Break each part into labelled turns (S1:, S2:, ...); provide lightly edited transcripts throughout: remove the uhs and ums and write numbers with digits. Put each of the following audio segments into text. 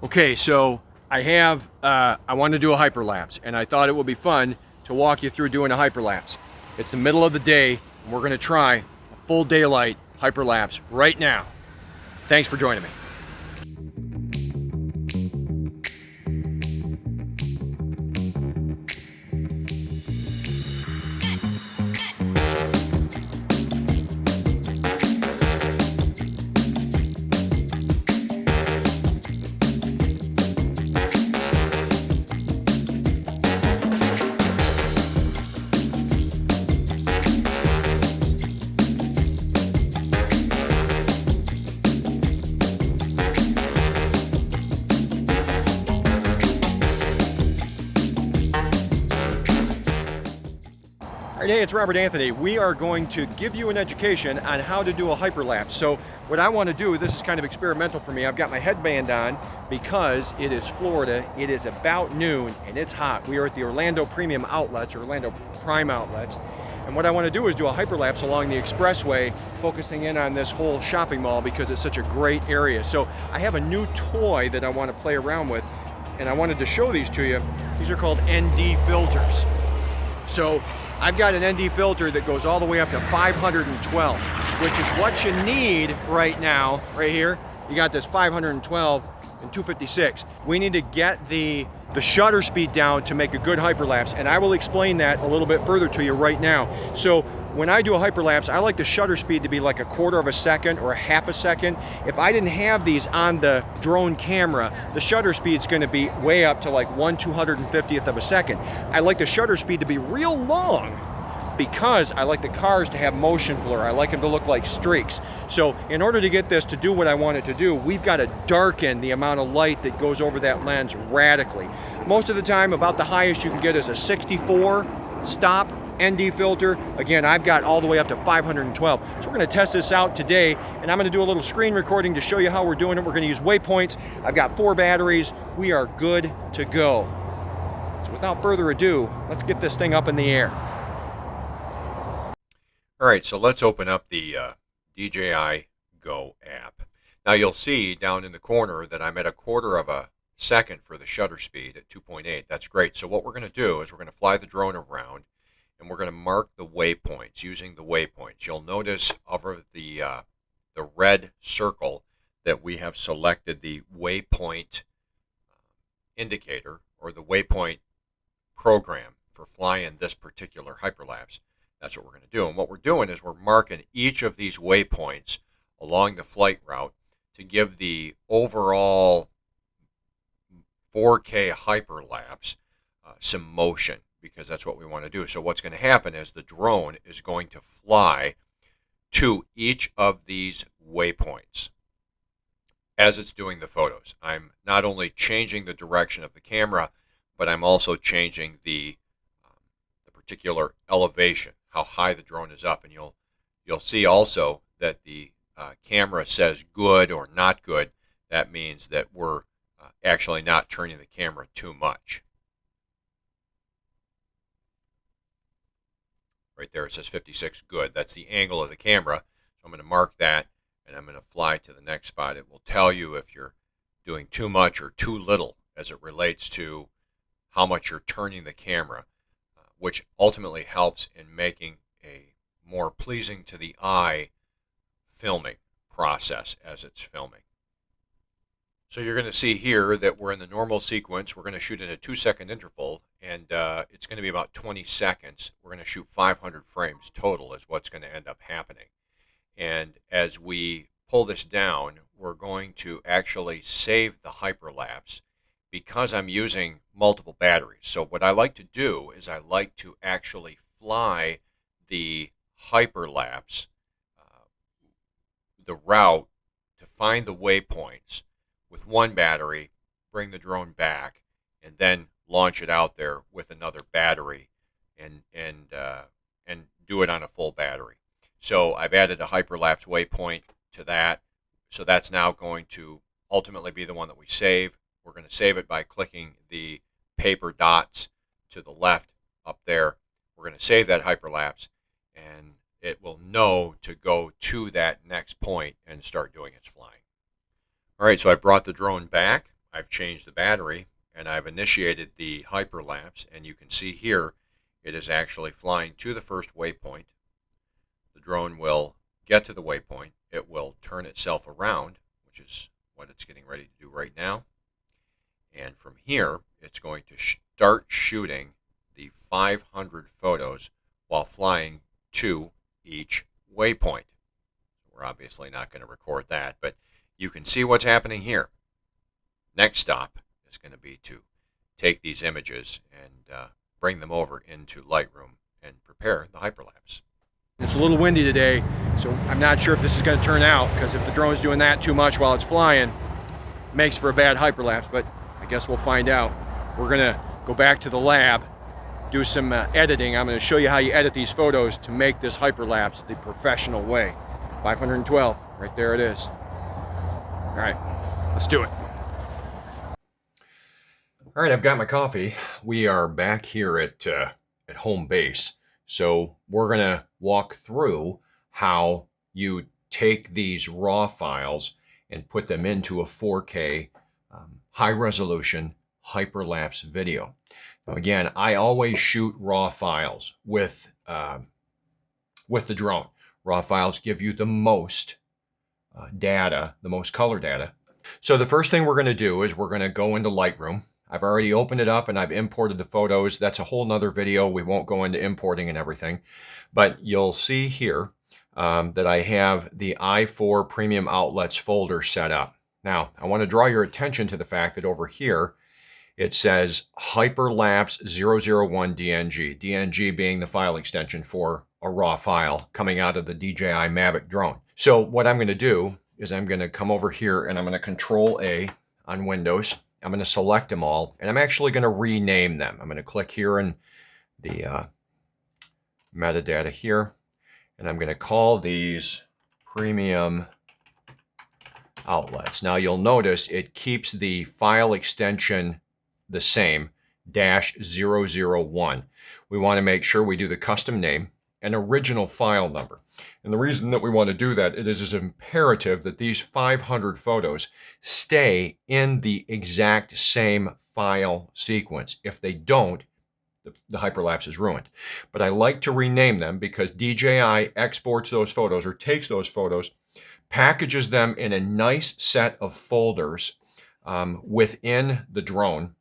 S1: Okay, so I want to do a hyperlapse, and I thought it would be fun to walk you through doing a hyperlapse. It's the middle of the day, and we're going to try a full daylight hyperlapse right now. Thanks for joining me. Hey, it's Robert Anthony. We are going to give you an education on how to do a hyperlapse. So what I want to do, this is kind of experimental for me. I've got my headband on because it is Florida. It is about noon and it's hot. We are at the Orlando Premium Outlets, Orlando Prime Outlets. And what I want to do is do a hyperlapse along the expressway, focusing in on this whole shopping mall because it's such a great area. So I have a new toy that I want to play around with, and I wanted to show these to you. These are called ND filters. So I've got an ND filter that goes all the way up to 512, which is what you need right now, right here. You got this 512 and 256. We need to get the shutter speed down to make a good hyperlapse, and I will explain that a little bit further to you right now. So when I do a hyperlapse, I like the shutter speed to be like a quarter of a second or a half a second. If I didn't have these on the drone camera, the shutter speed's gonna be way up to like 1/250th of a second. I like the shutter speed to be real long because I like the cars to have motion blur. I like them to look like streaks. So in order to get this to do what I want it to do, we've got to darken the amount of light that goes over that lens radically. Most of the time, about the highest you can get is a 64 stop ND filter. Again, I've got all the way up to 512. So we're going to test this out today, and I'm going to do a little screen recording to show you how we're doing it. We're going to use Waypoints. I've got 4 batteries. We are good to go. So without further ado, let's get this thing up in the air.
S2: All right, so let's open up the DJI Go app. Now you'll see down in the corner that I'm at a quarter of a second for the shutter speed at 2.8. That's great. So what we're going to do is we're going to fly the drone around, and we're going to mark the waypoints using the waypoints. You'll notice over the red circle that we have selected the waypoint indicator, or the waypoint program for flying this particular hyperlapse. That's what we're going to do. And what we're doing is we're marking each of these waypoints along the flight route to give the overall 4K hyperlapse some motion, because that's what we want to do. So what's going to happen is the drone is going to fly to each of these waypoints as it's doing the photos. I'm not only changing the direction of the camera, but I'm also changing the particular elevation, how high the drone is up. And you'll see also that the camera says good or not good. That means that we're actually not turning the camera too much. Right there it says 56 good. That's the angle of the camera. So I'm going to mark that, and I'm going to fly to the next spot. It will tell you if you're doing too much or too little as it relates to how much you're turning the camera, which ultimately helps in making a more pleasing to the eye filming process as it's filming. So you're going to see here that we're in the normal sequence. We're going to shoot in a 2-second interval, and it's going to be about 20 seconds. We're going to shoot 500 frames total is what's going to end up happening. And as we pull this down, we're going to actually save the hyperlapse because I'm using multiple batteries. So what I like to do is I like to actually fly the hyperlapse, the route to find the waypoints with one battery, bring the drone back, and then launch it out there with another battery and do it on a full battery. So I've added a hyperlapse waypoint to that. So that's now going to ultimately be the one that we save. We're going to save it by clicking the paper dots to the left up there. We're going to save that hyperlapse, and it will know to go to that next point and start doing its flying. All right, so I brought the drone back. I've changed the battery and I've initiated the hyperlapse, and you can see here it is actually flying to the first waypoint. The drone will get to the waypoint. It will turn itself around, which is what it's getting ready to do right now. And from here, it's going to start shooting the 500 photos while flying to each waypoint. We're obviously not going to record that, but you can see what's happening here. Next stop is going to be to take these images and bring them over into Lightroom and prepare the hyperlapse.
S1: It's a little windy today, so I'm not sure if this is going to turn out, because if the drone's doing that too much while it's flying, it makes for a bad hyperlapse, but I guess we'll find out. We're going to go back to the lab, do some editing. I'm going to show you how you edit these photos to make this hyperlapse the professional way. 512, right there it is. All right, let's do it. All right, I've got my coffee. We are back here at home base. So we're gonna walk through how you take these raw files and put them into a 4K high resolution hyperlapse video. Now again, I always shoot raw files with the drone. Raw files give you the most data, the most color data. So the first thing we're gonna do is we're gonna go into Lightroom. I've already opened it up and I've imported the photos. That's a whole nother video. We won't go into importing and everything, but you'll see here that I have the i4 Premium Outlets folder set up. Now, I want to draw your attention to the fact that over here, it says Hyperlapse 001 DNG, DNG being the file extension for a raw file coming out of the DJI Mavic drone. So what I'm going to do is I'm going to come over here and I'm going to Control A on Windows. I'm going to select them all, and I'm actually going to rename them. I'm going to click here in the metadata here, and I'm going to call these Premium Outlets. Now you'll notice it keeps the file extension the same, -001. We want to make sure we do the custom name and original file number. And the reason that we want to do that, it is imperative that these 500 photos stay in the exact same file sequence. If they don't, the hyperlapse is ruined. But I like to rename them because DJI exports those photos or takes those photos, packages them in a nice set of folders within the drone.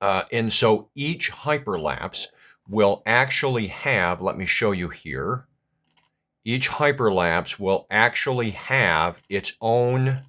S1: And so each hyperlapse will actually have, let me show you here, each hyperlapse will actually have its own,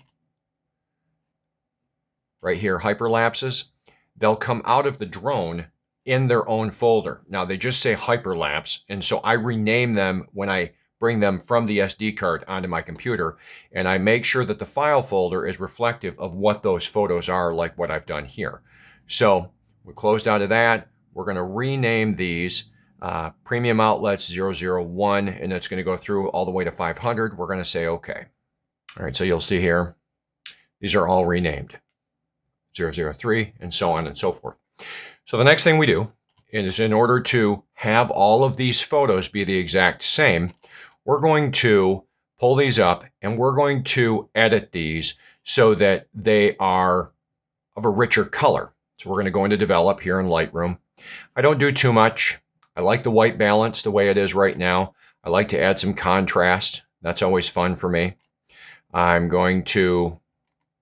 S1: right here, hyperlapses. They'll come out of the drone in their own folder. Now they just say hyperlapse, and so I rename them when I bring them from the SD card onto my computer, and I make sure that the file folder is reflective of what those photos are, like what I've done here. So we're closed out of that. We're going to rename these Premium Outlets 001, and it's going to go through all the way to 500. We're going to say OK. All right, so you'll see here, these are all renamed. 003, and so on and so forth. So the next thing we do is, in order to have all of these photos be the exact same, we're going to pull these up and we're going to edit these so that they are of a richer color. So we're going to go into Develop here in Lightroom. I don't do too much. I like the white balance the way it is right now. I like to add some contrast. That's always fun for me. I'm going to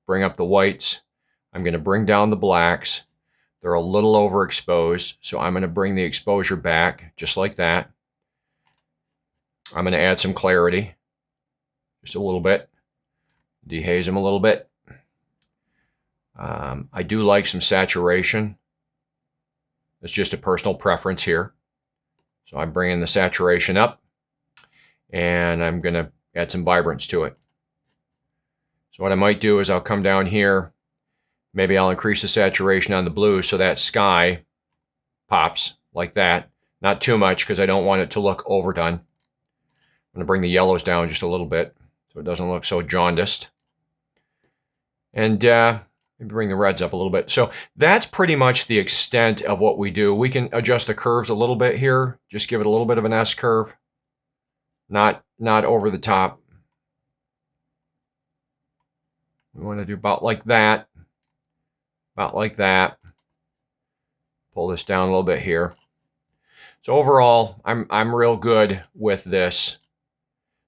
S1: bring up the whites. I'm going to bring down the blacks. They're a little overexposed, so I'm going to bring the exposure back just like that. I'm going to add some clarity, just a little bit. Dehaze them a little bit. I do like some saturation. It's just a personal preference here. So I'm bringing the saturation up, and I'm going to add some vibrance to it. So what I might do is I'll come down here. Maybe I'll increase the saturation on the blue so that sky pops like that. Not too much because I don't want it to look overdone. I'm going to bring the yellows down just a little bit so it doesn't look so jaundiced. And maybe bring the reds up a little bit. So that's pretty much the extent of what we do. We can adjust the curves a little bit here. Just give it a little bit of an S curve. Not over the top. We want to do about like that. about like that. Pull this down a little bit here. So overall, I'm real good with this.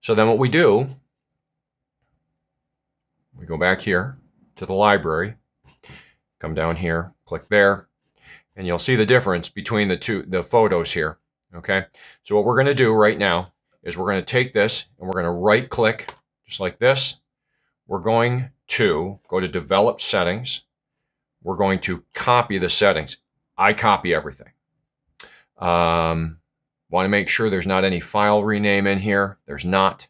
S1: So then what we do, we go back here to the library, come down here, click there, and you'll see the difference between the photos here. Okay, so what we're going to do right now is we're going to take this and we're going to right click just like this. We're going to go to develop settings. We're going to copy the settings. I copy everything. Want to make sure there's not any file rename in here. There's not.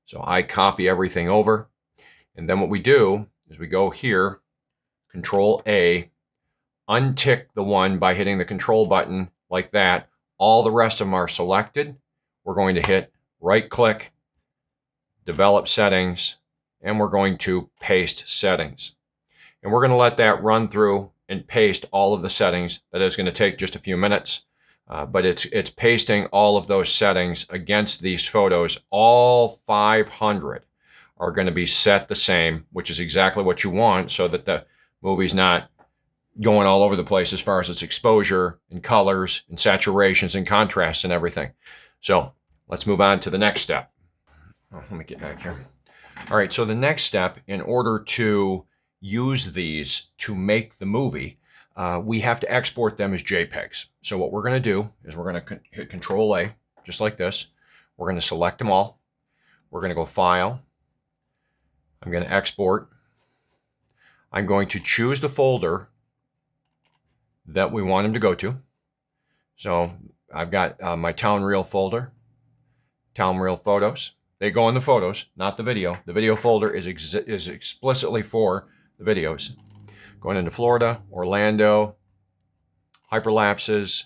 S1: So I copy everything over. And then what we do is we go here, Control A, untick the one by hitting the control button like that. All the rest of them are selected. We're going to hit right click, develop settings, and we're going to paste settings. And we're going to let that run through and paste all of the settings. That is going to take just a few minutes, but it's pasting all of those settings against these photos. All 500 are going to be set the same, which is exactly what you want so that the movie's not going all over the place as far as its exposure and colors and saturations and contrasts and everything. So let's move on to the next step. Oh, let me get back here. All right, so the next step, in order to use these to make the movie, we have to export them as JPEGs. So what we're going to do is we're going to hit Control A, just like this. We're going to select them all. We're going to go File. I'm going to export. I'm going to choose the folder that we want them to go to. So I've got my town reel folder, town reel photos. They go in the photos, not the video. The video folder is explicitly for the videos. Going into Florida, Orlando, hyperlapses.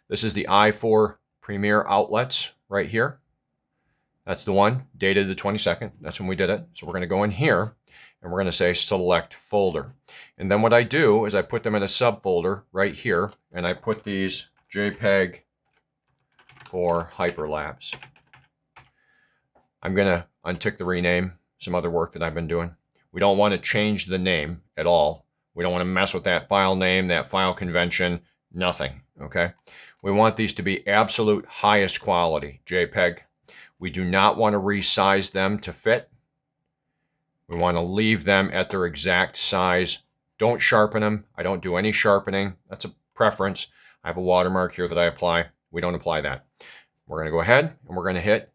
S1: This is the i4 Premiere outlets right here. That's the one, dated the 22nd. That's when we did it. So we're going to go in here and we're going to say select folder. And then what I do is I put them in a subfolder right here, and I put these JPEG for hyperlapse. I'm going to untick the rename, some other work that I've been doing. We don't want to change the name at all. We don't want to mess with that file name, that file convention, nothing, okay? We want these to be absolute highest quality JPEG. We do not want to resize them to fit. We want to leave them at their exact size. Don't sharpen them. I don't do any sharpening. That's a preference. I have a watermark here that I apply. We don't apply that. We're going to go ahead and we're going to hit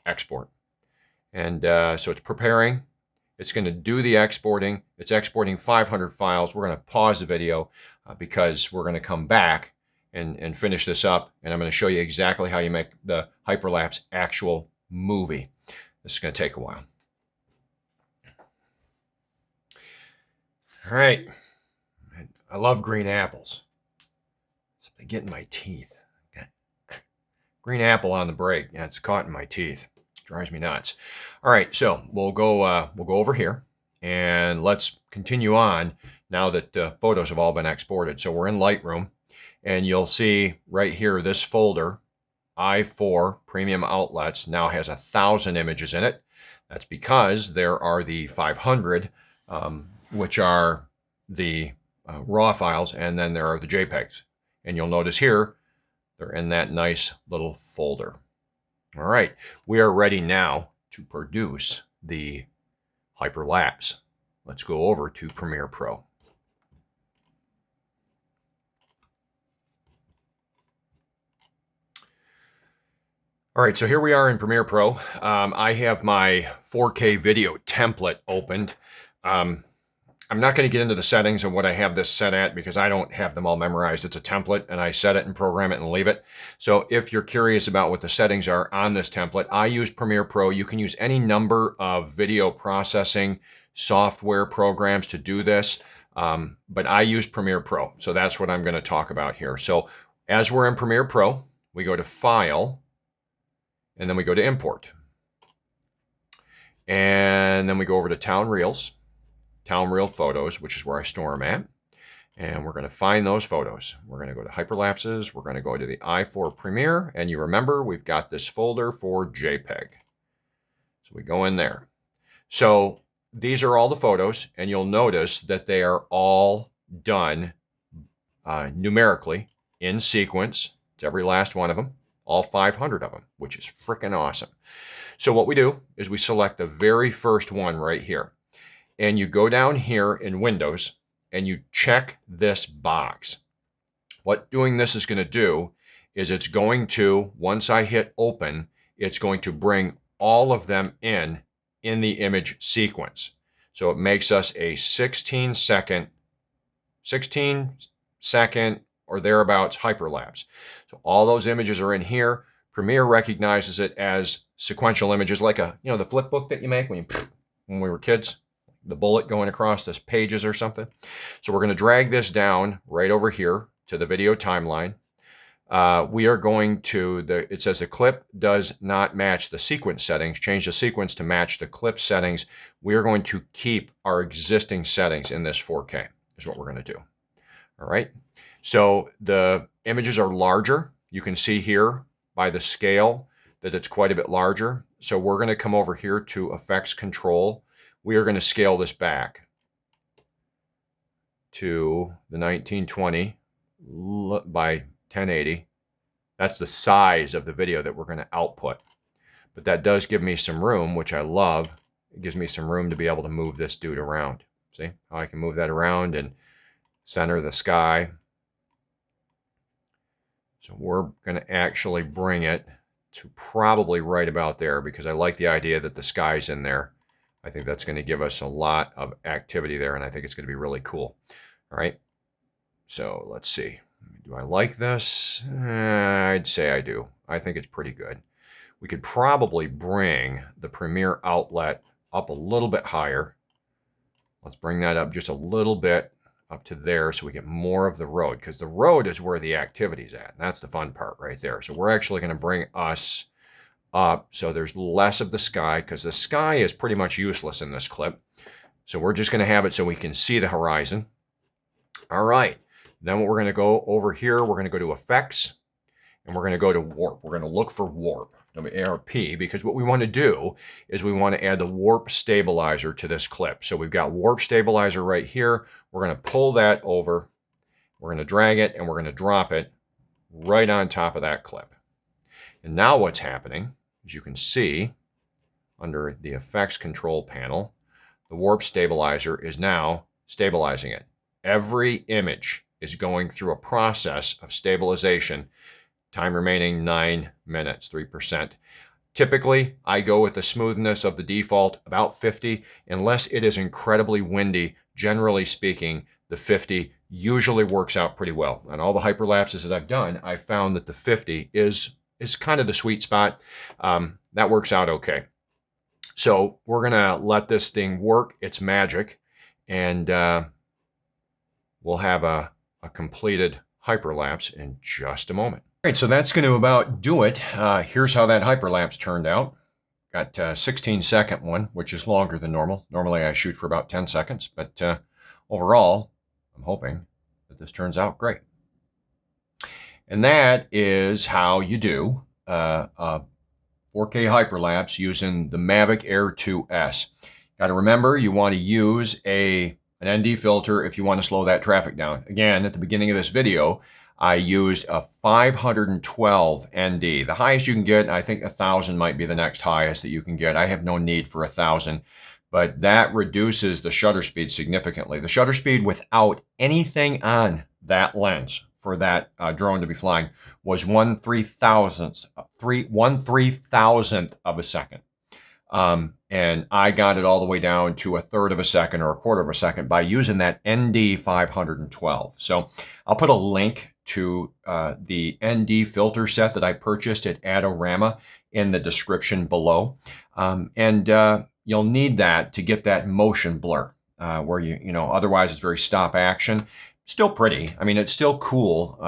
S1: export. And so it's preparing. It's going to do the exporting. It's exporting 500 files. We're going to pause the video because we're going to come back and finish this up. And I'm going to show you exactly how you make the hyperlapse actual movie. This is going to take a while. All right. I love green apples. They get in my teeth. Okay. Green apple on the break. Yeah, it's caught in my teeth. Drives me nuts. All right, so we'll go over here and let's continue on now that the photos have all been exported. So we're in Lightroom, and you'll see right here this folder, i4 Premium Outlets, now has 1,000 images in it. That's because there are the 500, which are the RAW files, and then there are the JPEGs. And you'll notice here, they're in that nice little folder. All right, we are ready now to produce the hyperlapse. Let's go over to Premiere Pro. All right, so here we are in Premiere Pro. I have my 4K video template opened. I'm not going to get into the settings and what I have this set at because I don't have them all memorized. It's a template, and I set it and program it and leave it. So if you're curious about what the settings are on this template, I use Premiere Pro. You can use any number of video processing software programs to do this, but I use Premiere Pro. So that's what I'm going to talk about here. So as we're in Premiere Pro, we go to File, and then we go to Import. And then we go over to Town Reels. Town Reel Photos, which is where I store them at. And we're going to find those photos. We're going to go to Hyperlapses. We're going to go to the i4 Premiere. And you remember, we've got this folder for JPEG. So we go in there. So these are all the photos. And you'll notice that they are all done numerically in sequence. It's every last one of them, all 500 of them, which is freaking awesome. So what we do is we select the very first one right here, and you go down here in Windows and you check this box. What doing this is going to do is it's going to, once I hit open, it's going to bring all of them in the image sequence. So it makes us a 16 second or thereabouts hyperlapse. So all those images are in here. Premiere recognizes it as sequential images, like the flip book that you make when we were kids, the bullet going across this pages or something. So we're going to drag this down right over here to the video timeline. We are going to, it says the clip does not match the sequence settings. Change the sequence to match the clip settings. We are going to keep our existing settings in this 4K, is what we're going to do. All right. So the images are larger. You can see here by the scale that it's quite a bit larger. So we're going to come over here to Effects Control. We are going to scale this back to the 1920 by 1080. That's the size of the video that we're going to output. But that does give me some room, which I love. It gives me some room to be able to move this dude around. See how I can move that around and center the sky. So we're going to actually bring it to probably right about there, because I like the idea that the sky's in there. I think that's going to give us a lot of activity there, and I think it's going to be really cool. All right. So let's see. Do I like this? I'd say I do. I think it's pretty good. We could probably bring the Premiere outlet up a little bit higher. Let's bring that up just a little bit up to there so we get more of the road, because the road is where the activity's at. That's the fun part right there. So we're actually going to bring us up so there's less of the sky, because the sky is pretty much useless in this clip. So we're just going to have it so we can see the horizon. All right. Then what we're going to go over here, we're going to go to Effects, and we're going to go to Warp. We're going to look for Warp, W-A-R-P, because what we want to do is we want to add the Warp Stabilizer to this clip. So we've got Warp Stabilizer right here. We're going to pull that over. We're going to drag it, and we're going to drop it right on top of that clip. And now what's happening, as you can see, under the Effects Control panel, the Warp Stabilizer is now stabilizing it. Every image is going through a process of stabilization. Time remaining 9 minutes, 3%. Typically, I go with the smoothness of the default, about 50. Unless it is incredibly windy, generally speaking, the 50 usually works out pretty well. On all the hyperlapses that I've done, I've found that the 50 is kind of the sweet spot. That works out okay. So we're going to let this thing work its magic, and we'll have a completed hyperlapse in just a moment. All right, so that's going to about do it. Here's how that hyperlapse turned out. Got a 16-second one, which is longer than normal. Normally I shoot for about 10 seconds, but overall, I'm hoping that this turns out great. And that is how you do a 4K hyperlapse using the Mavic Air 2S. Got to remember, you want to use an ND filter if you want to slow that traffic down. Again, at the beginning of this video, I used a 512 ND. The highest you can get, I think 1,000 might be the next highest that you can get. I have no need for 1,000, but that reduces the shutter speed significantly. The shutter speed without anything on that lens for that drone to be flying was 1/3000th of a second. And I got it all the way down to 1/3 of a second or 1/4 of a second by using that ND 512. So I'll put a link to the ND filter set that I purchased at Adorama in the description below. You'll need that to get that motion blur where you know, otherwise it's very stop action. Still pretty. I mean, it's still cool.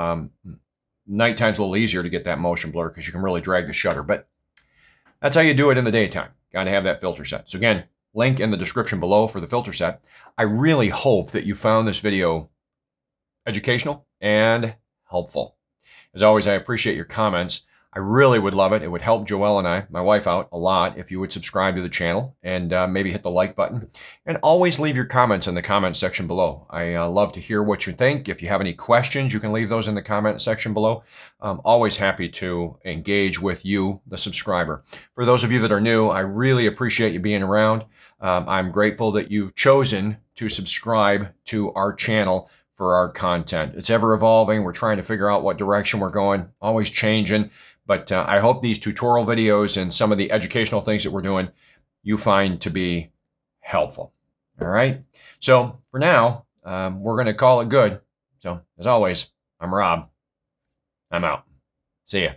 S1: Nighttime's a little easier to get that motion blur because you can really drag the shutter, but that's how you do it in the daytime. Got to have that filter set. So again, link in the description below for the filter set. I really hope that you found this video educational and helpful. As always, I appreciate your comments. I really would love it. It would help Joelle and I, my wife, out a lot if you would subscribe to the channel and maybe hit the like button. And always leave your comments in the comment section below. I love to hear what you think. If you have any questions, you can leave those in the comment section below. I'm always happy to engage with you, the subscriber. For those of you that are new, I really appreciate you being around. I'm grateful that you've chosen to subscribe to our channel for our content. It's ever evolving. We're trying to figure out what direction we're going, always changing. But I hope these tutorial videos and some of the educational things that we're doing you find to be helpful. All right. So for now, we're going to call it good. So as always, I'm Rob. I'm out. See ya.